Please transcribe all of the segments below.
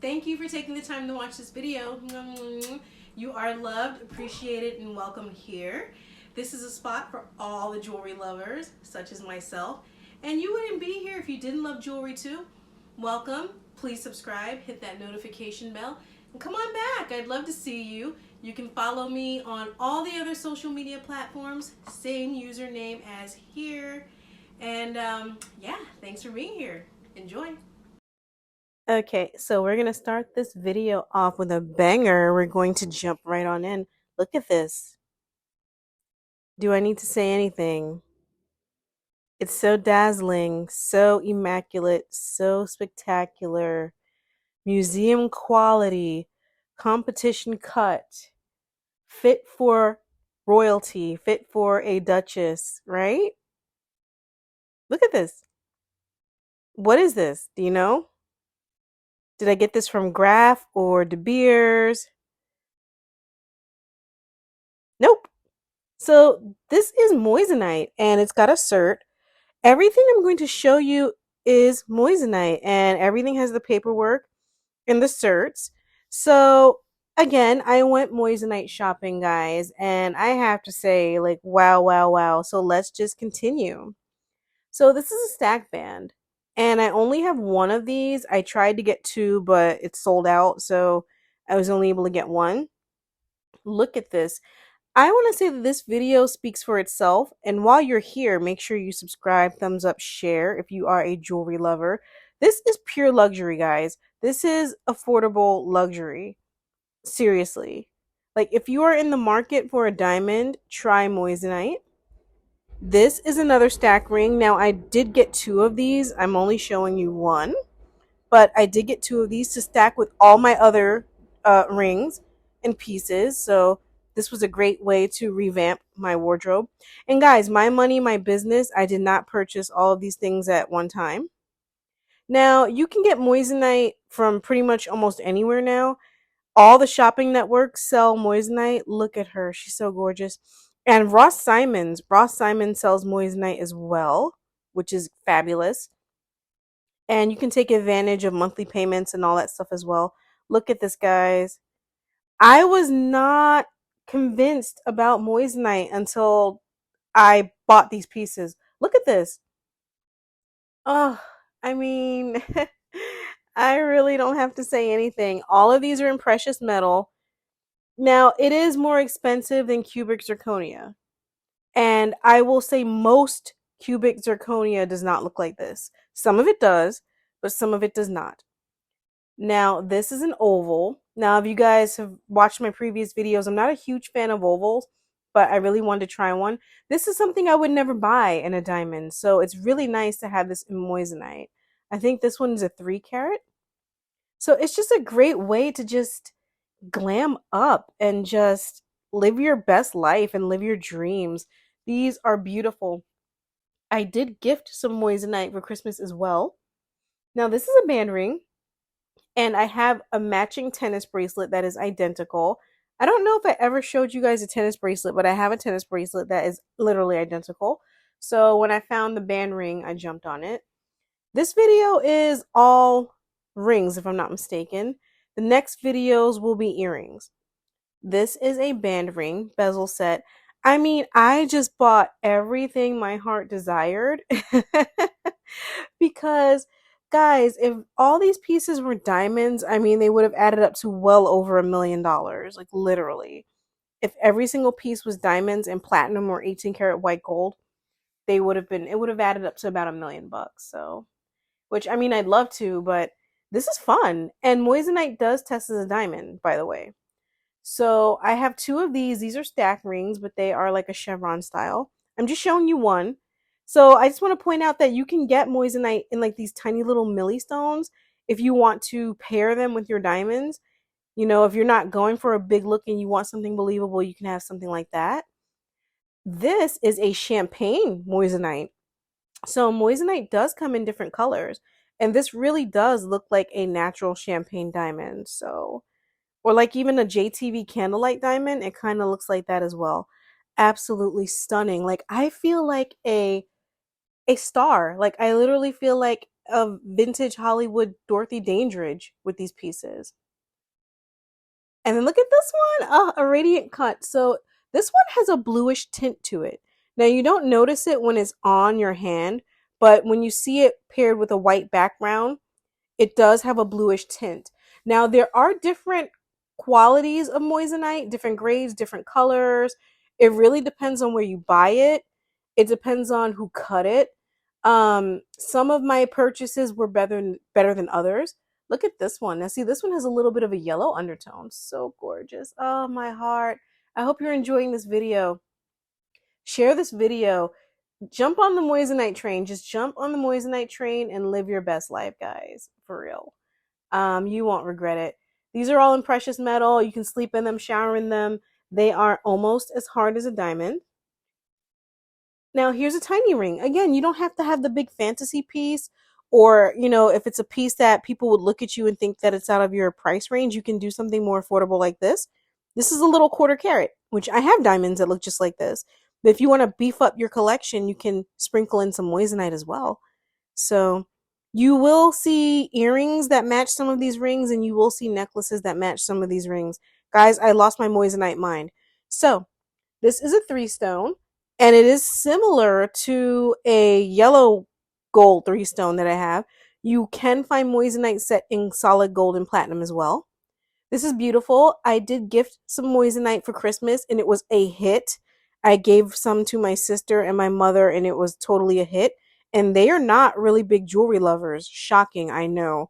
Thank you for taking the time to watch this video. You are loved, appreciated, and welcome here. This is a spot for all the jewelry lovers, such as myself. And you wouldn't be here if you didn't love jewelry too. Welcome. Please subscribe, hit that notification bell, and come on back. I'd love to see you. You can follow me on all the other social media platforms, same username as here. And yeah, thanks for being here. Enjoy. Okay, so we're going to start this video off with a banger. We're going to jump right on in. Look at this. Do I need to say anything? It's so dazzling, so immaculate, so spectacular. Museum quality, competition cut, fit for royalty, fit for a duchess, right? Look at this. What is this? Do you know? Did I get this from Graf or De Beers? Nope. So this is Moissanite and it's got a cert. Everything I'm going to show you is Moissanite and everything has the paperwork and the certs. So again, I went Moissanite shopping, guys, and I have to say, like, wow, wow, wow. So let's just continue. So this is a stack band and I only have one of these. I tried to get two, but it's sold out. So I was only able to get one. Look at this. I want to say that this video speaks for itself. And while you're here, make sure you subscribe, thumbs up, share if you are a jewelry lover. This is pure luxury, guys. This is affordable luxury. Seriously. Like, if you are in the market for a diamond, try Moissanite. This is another stack ring. Now, I did get two of these. I'm only showing you one. But I did get two of these to stack with all my other rings and pieces. So this was a great way to revamp my wardrobe. And guys, my money, my business, I did not purchase all of these things at one time. Now, you can get Moissanite from pretty much almost anywhere now. All the shopping networks sell Moissanite. Look at her. She's so gorgeous. And Ross Simons sells Moissanite as well, which is fabulous. And you can take advantage of monthly payments and all that stuff as well. Look at this, guys. I was not convinced about Moissanite until I bought these pieces. Look at this. Oh, I mean, I really don't have to say anything. All of these are in precious metal. Now, it is more expensive than cubic zirconia. And I will say most cubic zirconia does not look like this. Some of it does, but some of it does not. Now, this is an oval. Now, if you guys have watched my previous videos, I'm not a huge fan of ovals, but I really wanted to try one. This is something I would never buy in a diamond, so it's really nice to have this in Moissanite. I think this one is a 3 carat. So it's just a great way to just glam up and just live your best life and live your dreams. These are beautiful. I did gift some Moissanite for Christmas as well. Now, this is a band ring. And I have a matching tennis bracelet that is identical. I don't know if I ever showed you guys a tennis bracelet, but I have a tennis bracelet that is literally identical. So when I found the band ring, I jumped on it. This video is all rings, if I'm not mistaken. The next videos will be earrings. This is a band ring, bezel set. I mean, I just bought everything my heart desired because guys, if all these pieces were diamonds, I mean, they would have added up to well over $1 million, like literally. If every single piece was diamonds and platinum or 18 karat white gold, it would have added up to about $1 million bucks. So, which I mean, I'd love to, but this is fun. And Moissanite does test as a diamond, by the way. So I have two of these. These are stack rings, but they are like a chevron style. I'm just showing you one. So I just want to point out that you can get Moissanite in like these tiny little milli stones if you want to pair them with your diamonds. You know, if you're not going for a big look and you want something believable, you can have something like that. This is a champagne Moissanite. So Moissanite does come in different colors. And this really does look like a natural champagne diamond. So, or like even a JTV candlelight diamond, it kind of looks like that as well. Absolutely stunning. Like I feel like a star. Like I literally feel like of vintage Hollywood Dorothy Dandridge with these pieces. And then look at this one, a radiant cut. So this one has a bluish tint to it. Now you don't notice it when it's on your hand, but when you see it paired with a white background, it does have a bluish tint. Now there are different qualities of moissanite, different grades, different colors. It really depends on where you buy it. It depends on who cut it. Some of my purchases were better than others. Look at this one. Now see, this one has a little bit of a yellow undertone. So gorgeous. Oh, my heart. I hope you're enjoying this video. Share this video. Jump on the moissanite train. Just jump on the moissanite train and live your best life, guys. For real. You won't regret it. These are all in precious metal. You can sleep in them, shower in them. They are almost as hard as a diamond. Now, here's a tiny ring. Again, you don't have to have the big fantasy piece, or, if it's a piece that people would look at you and think that it's out of your price range, you can do something more affordable like this. This is a little quarter carat, which I have diamonds that look just like this. But if you want to beef up your collection, you can sprinkle in some moissanite as well. So you will see earrings that match some of these rings, and you will see necklaces that match some of these rings. Guys, I lost my moissanite mind. So this is a 3-stone, and it is similar to a yellow gold 3-stone that I have. You can find moissanite set in solid gold and platinum as well. This is beautiful. I did gift some moissanite for Christmas, and it was a hit. I gave some to my sister and my mother, and it was totally a hit. And they are not really big jewelry lovers. Shocking, I know.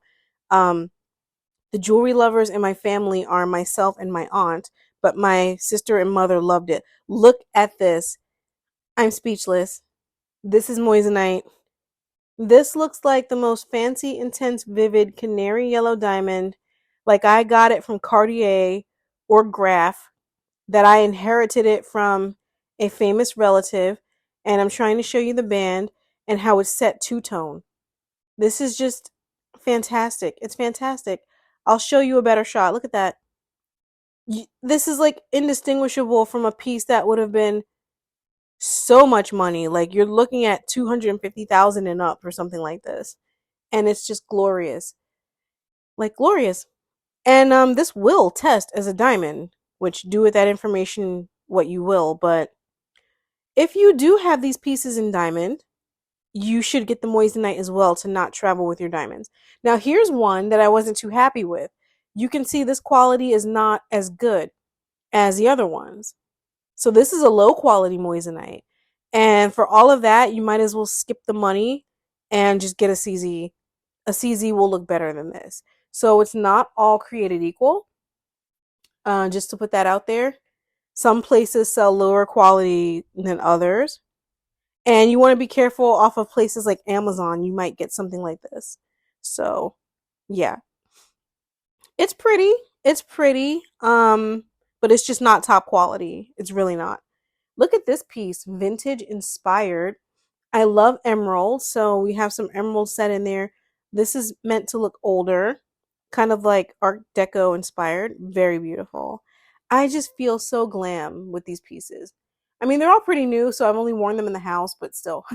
The jewelry lovers in my family are myself and my aunt, but my sister and mother loved it. Look at this. I'm speechless. This is moissanite. This looks like the most fancy, intense, vivid canary yellow diamond. Like I got it from Cartier or Graf, that I inherited it from a famous relative. And I'm trying to show you the band and how it's set two-tone. This is just fantastic. It's fantastic. I'll show you a better shot. Look at that. This is like indistinguishable from a piece that would have been so much money. Like you're looking at 250,000 and up or something like this. And it's just glorious. Like glorious. And this will test as a diamond, which do with that information what you will, but if you do have these pieces in diamond, you should get the moissanite as well to not travel with your diamonds. Now here's one that I wasn't too happy with. You can see this quality is not as good as the other ones. So this is a low quality moissanite. And for all of that, you might as well skip the money and just get a CZ. A CZ will look better than this. So it's not all created equal. Just to put that out there. Some places sell lower quality than others. And you want to be careful off of places like Amazon. You might get something like this. So, yeah. It's pretty. It's pretty. But it's just not top quality. It's really not. Look at this piece. Vintage inspired. I love emeralds. So we have some emeralds set in there. This is meant to look older. Kind of like Art Deco inspired. Very beautiful. I just feel so glam with these pieces. I mean, they're all pretty new, so I've only worn them in the house, but still.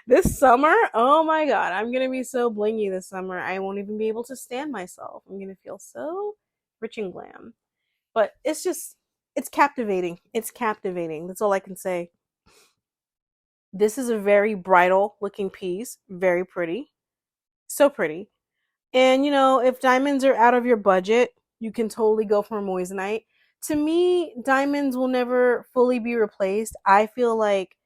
This summer, oh my god, I'm going to be so blingy this summer. I won't even be able to stand myself. I'm going to feel so rich and glam. But it's captivating. It's captivating. That's all I can say. This is a very bridal looking piece. Very pretty. So pretty. And, if diamonds are out of your budget, you can totally go for a moissanite. To me, diamonds will never fully be replaced. I feel like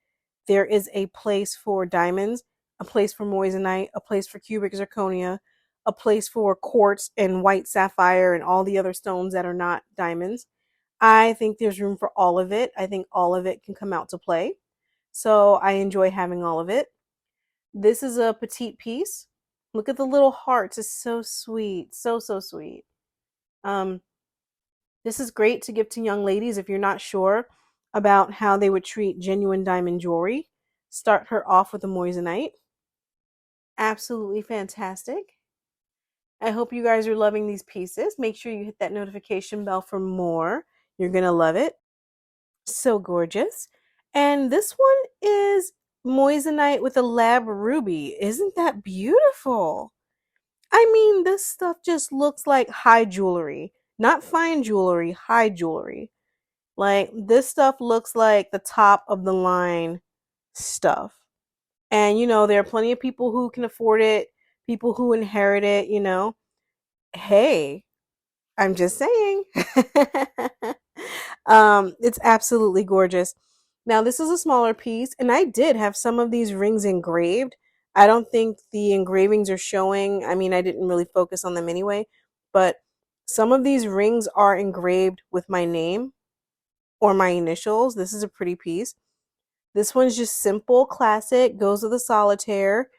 there is a place for diamonds, a place for moissanite, a place for cubic zirconia, a place for quartz and white sapphire and all the other stones that are not diamonds. I think there's room for all of it. I think all of it can come out to play. So I enjoy having all of it. This is a petite piece. Look at the little hearts. It's so sweet. So, so sweet. This is great to give to young ladies if you're not sure about how they would treat genuine diamond jewelry. Start her off with a moissanite. Absolutely fantastic. I hope you guys are loving these pieces. Make sure you hit that notification bell for more. You're going to love it. So gorgeous. And this one is Moissanite with a lab ruby. Isn't that beautiful? I mean, this stuff just looks like high jewelry. Not fine jewelry, high jewelry. Like, this stuff looks like the top of the line stuff. And, there are plenty of people who can afford it, people who inherit it. Hey, I'm just saying. It's absolutely gorgeous. Now, this is a smaller piece, and I did have some of these rings engraved. I don't think the engravings are showing. I mean, I didn't really focus on them anyway, but some of these rings are engraved with my name or my initials. This is a pretty piece. This one's just simple, classic, goes with a solitaire,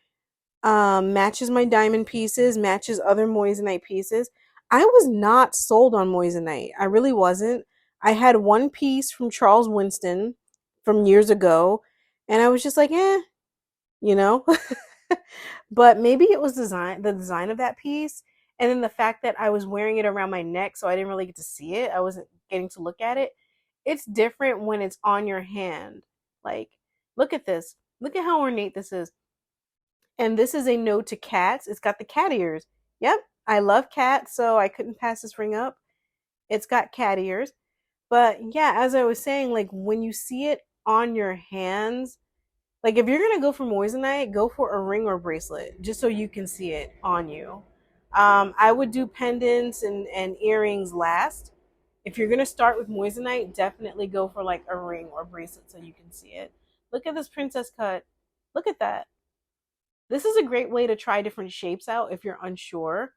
matches my diamond pieces, matches other moissanite pieces. I was not sold on moissanite. I really wasn't. I had one piece from Charles Winston from years ago, and I was just like, you know. But maybe it was the design of that piece, and then the fact that I was wearing it around my neck, so I didn't really get to see it. I wasn't getting to look at it. It's different when it's on your hand. Like, look at this. Look at how ornate this is. And this is a note to cats. It's got the cat ears. Yep, I love cats, so I couldn't pass this ring up. It's got cat ears. But yeah, as I was saying, like when you see it on your hands, like if you're gonna go for moissanite, go for a ring or bracelet, just so you can see it on you. I would do pendants and earrings last. If you're gonna start with moissanite, definitely go for like a ring or bracelet so you can see it. Look at this princess cut. Look at that. This is a great way to try different shapes out if you're unsure.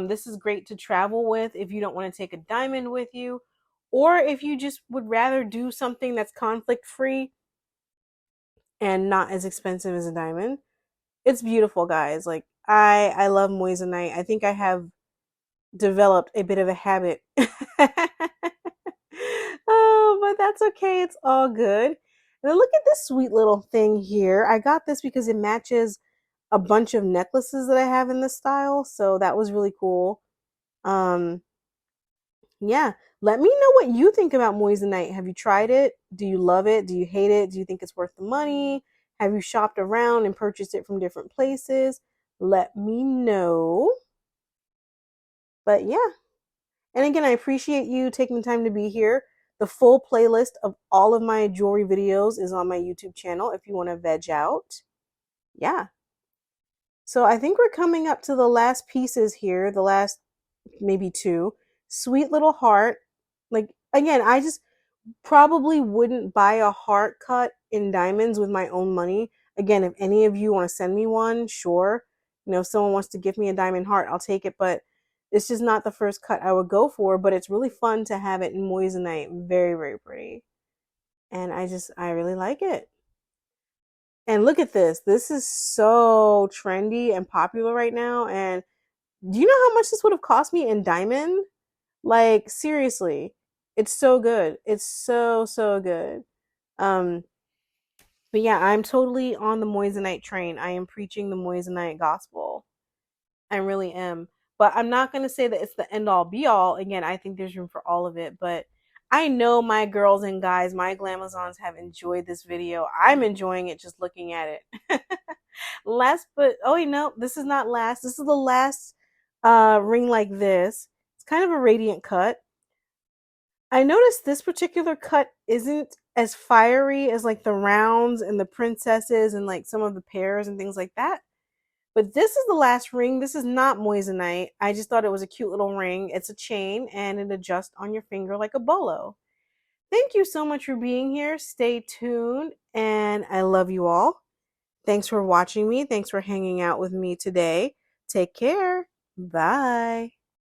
This is great to travel with if you don't want to take a diamond with you, or if you just would rather do something that's conflict free and not as expensive as a diamond. It's beautiful, guys. Like I love moissanite. I think I have developed a bit of a habit. Oh, but that's okay. It's all good. And then look at this sweet little thing here. I got this because it matches a bunch of necklaces that I have in this style, so that was really cool. Um, yeah, let me know what you think about moissanite. Have you tried it? Do you love it? Do you hate it? Do you think it's worth the money? Have you shopped around and purchased it from different places? Let me know. But yeah, and again, I appreciate you taking the time to be here. The full playlist of all of my jewelry videos is on my YouTube channel if you want to veg out. Yeah. So I think we're coming up to the last pieces here, the last maybe two. Sweet little heart. Like, again, I just probably wouldn't buy a heart cut in diamonds with my own money. Again, if any of you want to send me one, sure. If someone wants to give me a diamond heart, I'll take it. But it's just not the first cut I would go for. But it's really fun to have it in moissanite. Very, very pretty. And I really like it. And look at this. This is so trendy and popular right now. And do you know how much this would have cost me in diamond? Like, seriously. It's so good. It's so, so good. Um, but yeah, I'm totally on the moissanite train. I am preaching the moissanite gospel. I really am. But I'm not going to say that it's the end all be all. Again, I think there's room for all of it. But I know my girls and guys, my glamazons have enjoyed this video. I'm enjoying it just looking at it. Last, but oh, no, this is not last. This is the last ring like this. It's kind of a radiant cut. I noticed this particular cut isn't as fiery as like the rounds and the princesses and like some of the pears and things like that. But this is the last ring. This is not moissanite. I just thought it was a cute little ring. It's a chain and it adjusts on your finger like a bolo. Thank you so much for being here. Stay tuned and I love you all. Thanks for watching me. Thanks for hanging out with me today. Take care. Bye.